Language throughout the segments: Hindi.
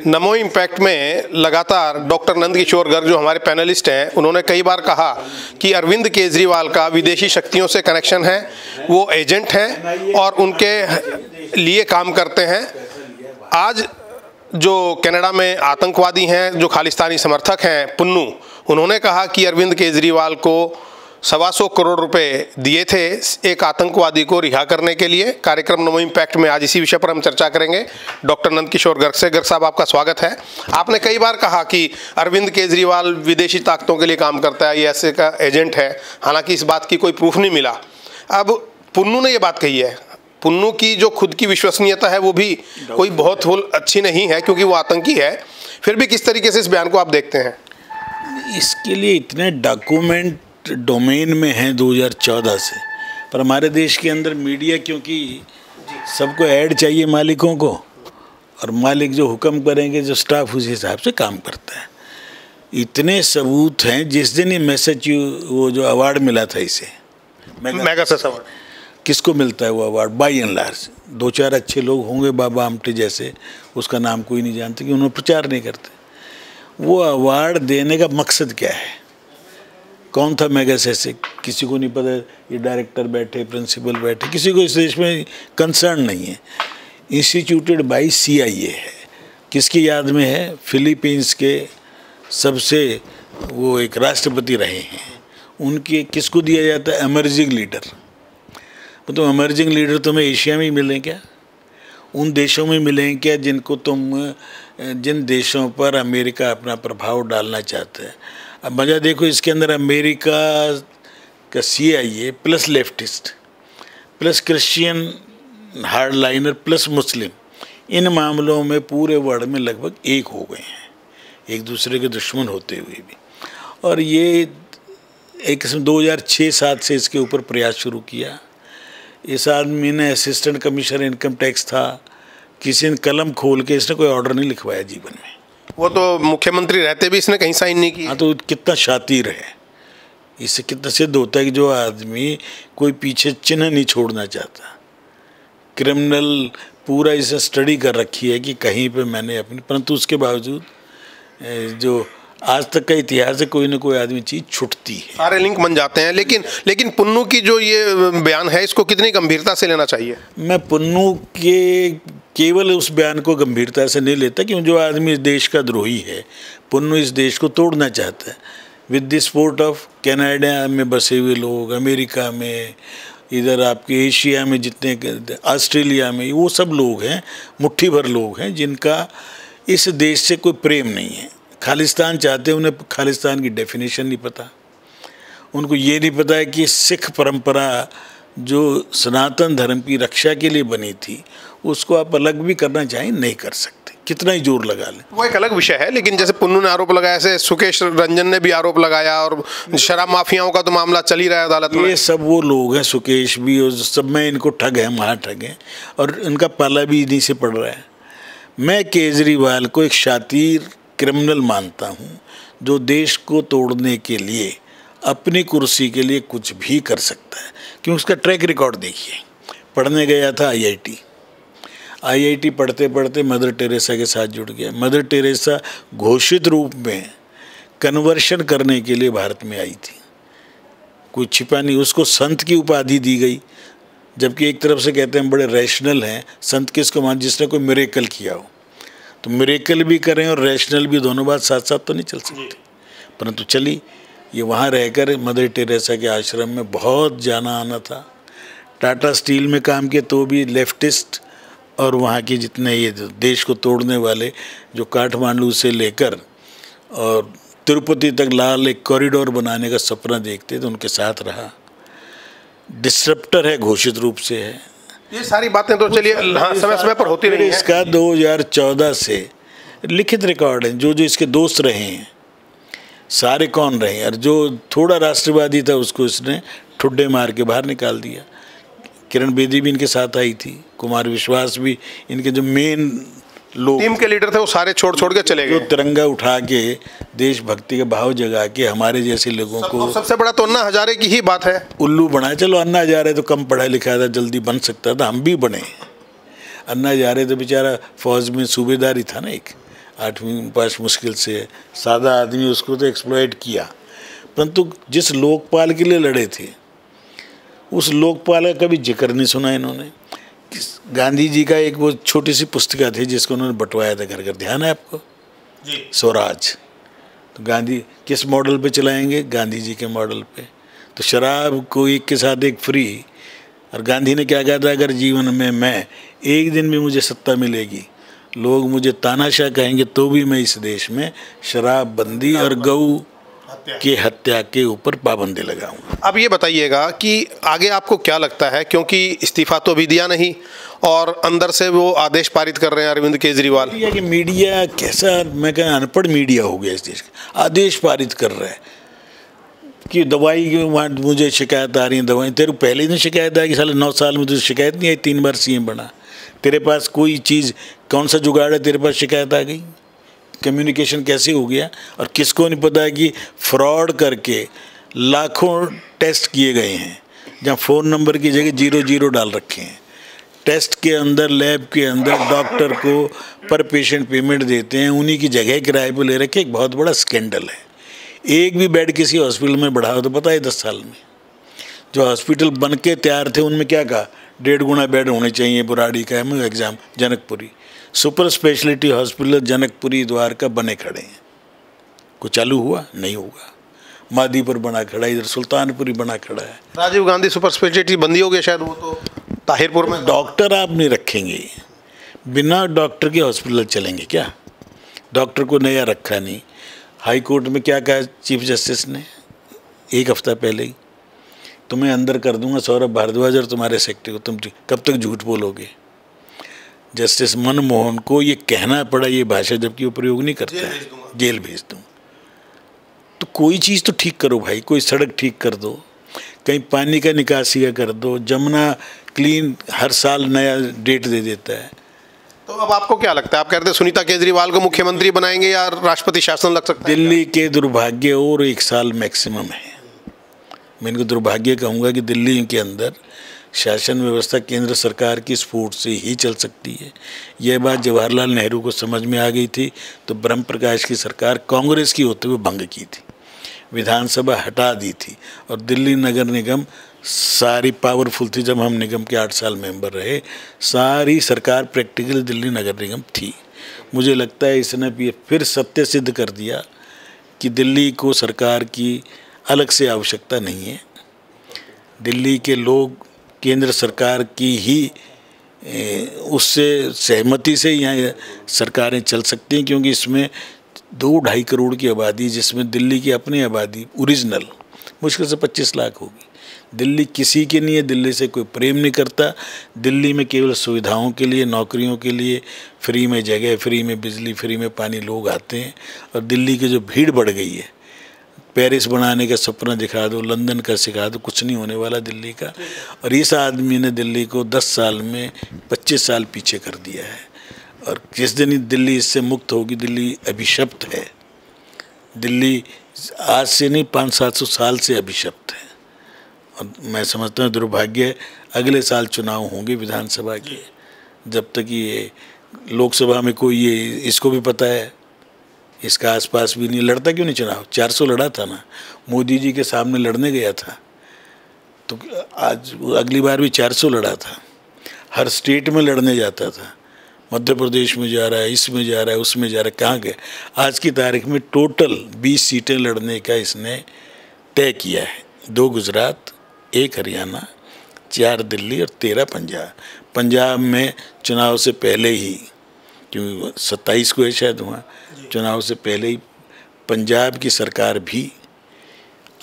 नमो इम्पैक्ट में लगातार डॉक्टर नंदकिशोर गर्ग जो हमारे पैनलिस्ट हैं, उन्होंने कई बार कहा कि अरविंद केजरीवाल का विदेशी शक्तियों से कनेक्शन है, वो एजेंट हैं और उनके लिए काम करते हैं। आज जो कनाडा में आतंकवादी हैं, जो खालिस्तानी समर्थक हैं, पुन्नू, उन्होंने कहा कि अरविंद केजरीवाल को 125 करोड़ रुपए दिए थे एक आतंकवादी को रिहा करने के लिए। कार्यक्रम नमो इम्पैक्ट में आज इसी विषय पर हम चर्चा करेंगे डॉक्टर नंदकिशोर गर्ग से। गर्ग साहब, आपका स्वागत है। आपने कई बार कहा कि अरविंद केजरीवाल विदेशी ताकतों के लिए काम करता है, ये ऐसे का एजेंट है, हालांकि इस बात की कोई प्रूफ नहीं मिला। अब पुन्नू ने ये बात कही है। पुन्नू की जो खुद की विश्वसनीयता है वो भी कोई बहुत अच्छी नहीं है, क्योंकि वो आतंकी है। फिर भी किस तरीके से इस बयान को आप देखते हैं? इसके लिए इतने डॉक्यूमेंट डोमेन में हैं 2014 से, पर हमारे देश के अंदर मीडिया, क्योंकि सबको ऐड चाहिए मालिकों को, और मालिक जो हुक्म करेंगे, जो स्टाफ उस हिसाब से काम करता है। इतने सबूत हैं। जिस दिन ये वो जो अवार्ड मिला था इसे, मैगासेस अवार्ड, किसको मिलता है वो अवार्ड? बाई एंड लार्ज 2-4 अच्छे लोग होंगे, बाबा आमटे जैसे, उसका नाम कोई नहीं जानते कि उन्होंने प्रचार नहीं करते। वो अवार्ड देने का मकसद क्या है? कौन था मैगासेस से? किसी को नहीं पता। ये डायरेक्टर बैठे, प्रिंसिपल बैठे, किसी को इस देश में कंसर्न नहीं है। इंस्टीट्यूटेड बाय CIA है। किसकी याद में है? फिलीपींस के सबसे वो एक राष्ट्रपति रहे हैं, उनके किसको दिया जाता है? Emerging leader. तो एमर्जिंग लीडर तुम्हें एशिया में ही मिलें क्या? उन देशों में मिलें क्या जिनको जिन देशों पर अमेरिका अपना प्रभाव डालना चाहता है? अब मज़ा देखो, इसके अंदर अमेरिका का CIA plus leftist plus Christian hardliner plus मुस्लिम, इन मामलों में पूरे वर्ल्ड में लगभग एक हो गए हैं, एक दूसरे के दुश्मन होते हुए भी। और ये एक किस्म 2006-07 से इसके ऊपर प्रयास शुरू किया। इस आदमी ने असिस्टेंट कमिश्नर इनकम टैक्स था, किसी ने कलम खोल के इसने कोई ऑर्डर नहीं लिखवाया जीवन में। वो तो मुख्यमंत्री रहते भी इसने कहीं साइन नहीं किया। हाँ, तो कितना शातिर है। इससे कितना सिद्ध होता है कि जो आदमी कोई पीछे चिन्ह नहीं छोड़ना चाहता। क्रिमिनल पूरा इसे स्टडी कर रखी है कि कहीं पे मैंने अपनी, परंतु उसके बावजूद जो आज तक का इतिहास है, कोई ना कोई आदमी चीज़ छुटती है, सारे लिंक बन जाते हैं। लेकिन पुन्नू की जो ये बयान है, इसको कितनी गंभीरता से लेना चाहिए? मैं पुन्नू के केवल उस बयान को गंभीरता से नहीं लेता, क्योंकि जो आदमी इस देश का द्रोही है, पुन्नू इस देश को तोड़ना चाहता है। With the support of Canada में बसे हुए लोग, अमेरिका में, इधर आपके एशिया में जितने, ऑस्ट्रेलिया में, वो सब लोग हैं, मुट्ठी भर लोग हैं जिनका इस देश से कोई प्रेम नहीं है। खालिस्तान चाहते हैं, उन्हें खालिस्तान की डेफिनेशन नहीं पता। उनको ये नहीं पता है कि सिख परंपरा जो सनातन धर्म की रक्षा के लिए बनी थी, उसको आप अलग भी करना चाहें, नहीं कर सकते, कितना ही जोर लगा लें। वो एक अलग विषय है। लेकिन जैसे पुन्नू ने आरोप लगाया, ऐसे सुकेश रंजन ने भी आरोप लगाया, और शराब माफियाओं का तो मामला चल ही रहा है अदालत में। ये सब वो लोग हैं, सुकेश भी, और सब में इनको ठग है, महाठग हैं, और इनका पाला भी इन्हीं से पड़ रहा है। मैं केजरीवाल को एक शातिर क्रिमिनल मानता हूँ, जो देश को तोड़ने के लिए, अपनी कुर्सी के लिए कुछ भी कर सकता है। क्योंकि उसका ट्रैक रिकॉर्ड देखिए। पढ़ने गया था IIT पढ़ते पढ़ते मदर टेरेसा के साथ जुड़ गया। मदर टेरेसा घोषित रूप में कन्वर्शन करने के लिए भारत में आई थी, कोई छिपा नहीं। उसको संत की उपाधि दी गई, जबकि एक तरफ से कहते हैं बड़े रैशनल हैं। संत किसको मान? जिसने कोई मिरेकल किया हो। तो मिरेकल भी करें और रैशनल भी, दोनों बात साथ साथ तो नहीं चल सकती। परंतु चली, ये वहाँ रहकर मदर टेरेसा के आश्रम में बहुत जाना आना था। टाटा स्टील में काम किया तो भी लेफ्टिस्ट, और वहाँ के जितने ये देश को तोड़ने वाले, जो काठमांडू से लेकर और तिरुपति तक लाल एक कॉरिडोर बनाने का सपना देखते थे, उनके साथ रहा। डिस्रप्टर है, घोषित रूप से है। ये सारी बातें तो चलिए हाँ, समय समय पर होती रही हैं। इसका 2014 से लिखित रिकॉर्ड है। जो जो इसके दोस्त रहे हैं सारे कौन रहे, और जो थोड़ा राष्ट्रवादी था उसको इसने ठुड्डे मार के बाहर निकाल दिया। किरण बेदी भी इनके साथ आई थी, कुमार विश्वास भी, इनके जो मेन लोग टीम के लीडर थे वो सारे छोड़ के चले गए। जो तिरंगा उठा के देशभक्ति का भाव जगा के हमारे जैसे लोगों को, सबसे बड़ा तो अन्ना हजारे की ही बात है, उल्लू बनाया। चलो अन्ना हजारे तो कम पढ़ा लिखा था, जल्दी बन सकता था, हम भी बने। अन्ना हजारे तो बेचारा फौज में सूबेदार ही था ना एक। 8वीं पास मुश्किल से है, सादा आदमी, उसको तो एक्सप्लॉइट किया। परंतु जिस लोकपाल के लिए लड़े थे उस लोकपाल का कभी जिक्र नहीं सुना इन्होंने। गांधी जी का एक वो छोटी सी पुस्तिका थी जिसको उन्होंने बंटवाया था घर घर, ध्यान है आपको जी? स्वराज। तो गांधी किस मॉडल पे चलाएंगे? गांधी जी के मॉडल पे। तो शराब को एक के साथ एक फ्री। और गांधी ने क्या कहा था, अगर जीवन में मैं एक दिन भी मुझे सत्ता मिलेगी, लोग मुझे तानाशाह कहेंगे तो भी मैं इस देश में शराब बंदी और गऊ की हत्या के ऊपर पाबंदी लगाऊंगा। अब ये बताइएगा कि आगे आपको क्या लगता है, क्योंकि इस्तीफा तो अभी दिया नहीं और अंदर से वो आदेश पारित कर रहे हैं अरविंद केजरीवाल। कि मीडिया कैसा, मैं कहना अनपढ़ मीडिया हो गया इस देश का, आदेश पारित कर रहा है कि दवाई की वहाँ मुझे शिकायत आ रही है, दवाई तेरे पहले ही नहीं शिकायत आई कि साले 9 साल में तुझे शिकायत नहीं आई, 3 बार सीएम बना, तेरे पास कोई चीज़ कौन सा जुगाड़ है, तेरे पास शिकायत आ गई। कम्युनिकेशन कैसे हो गया? और किसको नहीं पता है कि फ्रॉड करके लाखों टेस्ट किए गए हैं जहाँ फ़ोन नंबर की जगह 00 डाल रखे हैं। टेस्ट के अंदर, लैब के अंदर डॉक्टर को पर पेशेंट पेमेंट देते हैं, उन्हीं की जगह किराए पर ले रखे। एक बहुत बड़ा स्कैंडल है। एक भी बेड किसी हॉस्पिटल में बढ़ा हो तो पता है 10 साल में जो हॉस्पिटल बन के तैयार थे उनमें क्या कहा, 1.5 गुना बेड होने चाहिए। बुराड़ी का है exam, Janakpuri super speciality hospital Janakpuri Dwarka बने खड़े हैं, कुछ चालू हुआ नहीं होगा। मादीपुर बना खड़ा है, इधर सुल्तानपुरी बना खड़ा है। राजीव गांधी सुपर स्पेशलिटी बंदी हो गई शायद, वो तो ताहिरपुर में। डॉक्टर आप नहीं रखेंगे, बिना डॉक्टर के हॉस्पिटल चलेंगे क्या? डॉक्टर को नया रखा नहीं। हाई कोर्ट में क्या कहा चीफ जस्टिस ने 1 हफ्ता पहले ही, तुम्हें अंदर कर दूंगा सौरभ भारद्वाज और तुम्हारे सेक्रेटरी को, तुम कब तक झूठ बोलोगे। जस्टिस मनमोहन को ये कहना पड़ा ये भाषा, जबकि वो प्रयोग नहीं करता है, जेल भेज दूँ। तो कोई चीज़ तो ठीक करो भाई, कोई सड़क ठीक कर दो, कहीं पानी का निकासी का कर दो। जमुना क्लीन हर साल नया डेट दे देता है। तो अब आपको क्या लगता है, आप कहते हैं सुनीता केजरीवाल को मुख्यमंत्री बनाएंगे या राष्ट्रपति शासन लग सकता है? दिल्ली के दुर्भाग्य और 1 साल मैक्सिमम है। मैं इनको दुर्भाग्य कहूँगा कि दिल्ली के अंदर शासन व्यवस्था केंद्र सरकार की स्फूर्त से ही चल सकती है। यह बात जवाहरलाल नेहरू को समझ में आ गई थी, तो ब्रह्म प्रकाश की सरकार कांग्रेस की होते हुए भंग की थी, विधानसभा हटा दी थी और दिल्ली नगर निगम सारी पावरफुल थी। जब हम निगम के 8 साल मेंबर रहे, सारी सरकार प्रैक्टिकली दिल्ली नगर निगम थी। मुझे लगता है इसने फिर सत्य सिद्ध कर दिया कि दिल्ली को सरकार की अलग से आवश्यकता नहीं है। दिल्ली के लोग केंद्र सरकार की ही उससे सहमति से यहाँ सरकारें चल सकती हैं, क्योंकि इसमें 2-2.5 करोड़ की आबादी, जिसमें दिल्ली की अपनी आबादी ओरिजिनल मुश्किल से 25 लाख होगी। दिल्ली किसी के नहीं है, दिल्ली से कोई प्रेम नहीं करता। दिल्ली में केवल सुविधाओं के लिए, नौकरियों के लिए, फ्री में जगह, फ्री में बिजली, फ्री में पानी लोग आते हैं। और दिल्ली की जो भीड़ बढ़ गई है, पेरिस बनाने का सपना दिखा दो, लंदन का सिखा दो, कुछ नहीं होने वाला दिल्ली का। और इस आदमी ने दिल्ली को 10 साल में 25 साल पीछे कर दिया है। और जिस दिन दिल्ली इससे मुक्त होगी, दिल्ली अभिशप्त है। दिल्ली आज से नहीं 500-700 साल से अभिशप्त है। और मैं समझता हूँ दुर्भाग्य, अगले साल चुनाव होंगे विधानसभा के, जब तक ये लोकसभा में कोई ये इसको भी पता है, इसका आसपास भी नहीं लड़ता। क्यों नहीं चुनाव? 400 लड़ा था ना, मोदी जी के सामने लड़ने गया था, तो आज अगली बार भी 400 लड़ा था। हर स्टेट में लड़ने जाता था, मध्य प्रदेश में जा रहा है, इसमें जा रहा है, उसमें जा रहा है, कहाँ गए। आज की तारीख में टोटल 20 सीटें लड़ने का इसने तय किया है। 2 गुजरात, 1 हरियाणा, 4 दिल्ली और 13 पंजाब। पंजाब में चुनाव से पहले ही, क्योंकि 27 को है शायद वहाँ, चुनाव से पहले ही पंजाब की सरकार भी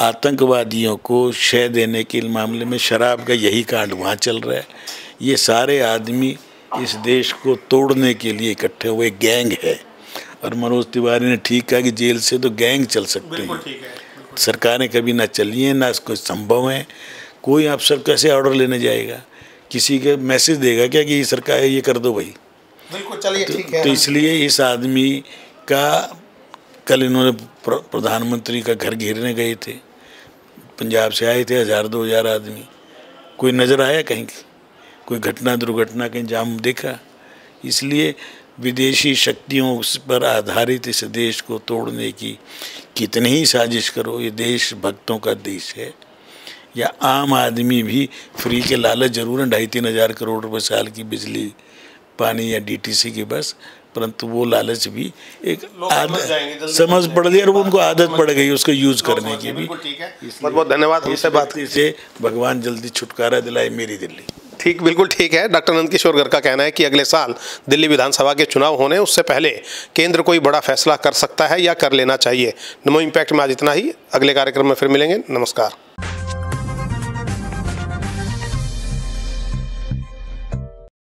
आतंकवादियों को शय देने के मामले में, शराब का यही कांड वहाँ चल रहा है। ये सारे आदमी इस देश को तोड़ने के लिए इकट्ठे हुए गैंग है। और मनोज तिवारी ने ठीक कहा कि जेल से तो गैंग चल सकते हैं, सरकारें कभी ना चली हैं, ना कोई संभव है। कोई अफसर कैसे ऑर्डर लेने जाएगा? किसी के मैसेज देगा क्या कि सरकार ये कर दो भाई? बिल्कुल, चलिए ठीक है। तो इसलिए इस आदमी का कल इन्होंने प्रधानमंत्री का घर घेरने गए थे, पंजाब से आए थे 1000-2000 आदमी। कोई नज़र आया कहीं? कोई घटना दुर्घटना कहीं जाम देखा? इसलिए विदेशी शक्तियों पर आधारित इस देश को तोड़ने की कितनी ही साजिश करो, ये देश भक्तों का देश है। या आम आदमी भी फ्री के लालच जरूर है, 2,5-3 हज़ार करोड़ रुपए साल की बिजली पानी या डीटीसी की बस, परंतु वो लालच भी एक समझ पड़ गई और उनको आदत पड़ गई उसको यूज करने की भी। बहुत बहुत धन्यवाद हमसे बात से भगवान जल्दी छुटकारा दिलाए मेरी दिल्ली। ठीक, बिल्कुल ठीक है। डॉक्टर नंदकिशोर गर्ग का कहना है कि अगले साल दिल्ली विधानसभा के चुनाव होने उससे पहले केंद्र कोई बड़ा फैसला कर सकता है या कर लेना चाहिए। नमो इम्पैक्ट में आज इतना ही, अगले कार्यक्रम में फिर मिलेंगे। नमस्कार।